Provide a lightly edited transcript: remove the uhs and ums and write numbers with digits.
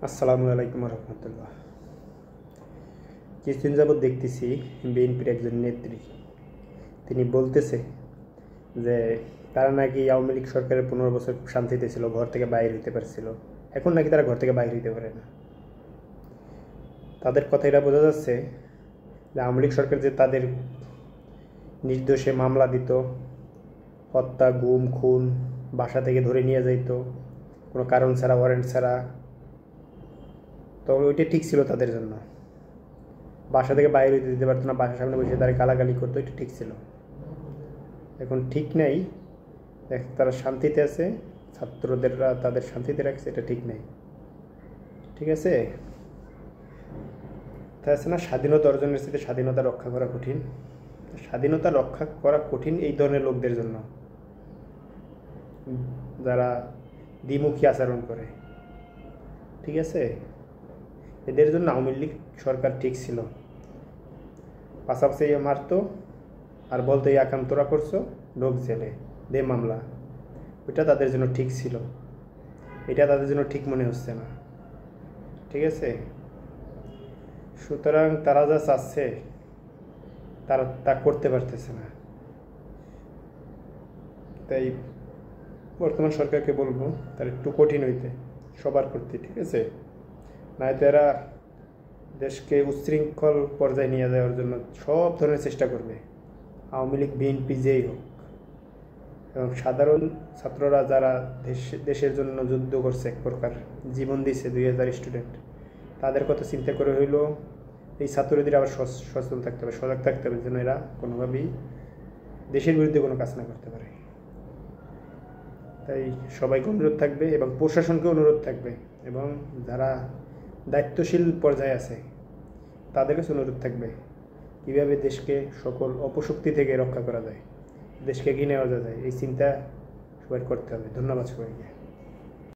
আসসালামু আলাইকুম রহমতুল্লাহ। কিছুদিন যাবৎ দেখতেছি বিএনপির একজন নেত্রী তিনি বলতেছে যে তারা নাকি আওয়ামী লীগ সরকারের 15 বছর শান্তিতে ছিল, ঘর থেকে বাইরে হইতে পারছিল। এখন নাকি তারা ঘর থেকে বাইরে হইতে পারে না। তাদের কথা এটা বোঝা যাচ্ছে যে আওয়ামী লীগ সরকার যে তাদের নির্দোষে মামলা দিত, হত্যা, গুম, খুন, বাসা থেকে ধরে নিয়ে যাইত কোনো কারণ ছাড়া, ওয়ারেন্ট ছাড়া, তো ওইটা ঠিক ছিল তাদের জন্য। বাসা থেকে বাইরে হইতে দিতে পারতো না, বাসার সামনে বসে তারা গালাগালি করতো, এটা ঠিক ছিল। এখন ঠিক নেই, তারা শান্তিতে আছে, ছাত্রদেররা তাদের শান্তিতে রাখছে, এটা ঠিক নেই। ঠিক আছে, তা আছে না, স্বাধীনতা অর্জনের সাথে স্বাধীনতা রক্ষা করা কঠিন। স্বাধীনতা রক্ষা করা কঠিন এই ধরনের লোকদের জন্য যারা দ্বিমুখী আচরণ করে। ঠিক আছে, এদের জন্য আওয়ামী লীগ সরকার ঠিক ছিল। পাশাপাশি মারতো আর বলতো এই আকান্তরা করছো, ঢোক জেলে, দে মামলা। ওইটা তাদের জন্য ঠিক ছিল, এটা তাদের জন্য ঠিক মনে হচ্ছে না। ঠিক আছে, সুতরাং তারা যা চাচ্ছে তারা তা করতে পারতেছে না। তাই বর্তমান সরকারকে বলবো তার একটু কঠিন হইতে সবার করতে। ঠিক আছে, নয়তো এরা দেশকে উচ্ছৃঙ্খল পর্যায়ে নিয়ে যাওয়ার জন্য সব ধরনের চেষ্টা করবে, আওয়ামী লীগ, বিএনপি যেই হোক। এবং সাধারণ ছাত্ররা যারা দেশের জন্য যুদ্ধ করছে, এক প্রকার জীবন দিয়েছে, 2000 স্টুডেন্ট, তাদের কথা চিন্তা করে হইলো এই ছাত্রদের আবার সচেতন থাকতে হবে, সজাগ থাকতে হবে, যেন এরা কোনোভাবেই দেশের বিরুদ্ধে কোনো কাজ না করতে পারে। তাই সবাইকে অনুরোধ থাকবে এবং প্রশাসনকে অনুরোধ থাকবে, এবং যারা দায়িত্বশীল পর্যায়ে আছে তাদের কাছে অনুরোধ থাকবে কীভাবে দেশকে সকল অপশক্তি থেকে রক্ষা করা যায়, দেশকে এগিয়ে নেওয়া যায়, এই চিন্তা সবাই করতে হবে। ধন্যবাদ সবাইকে।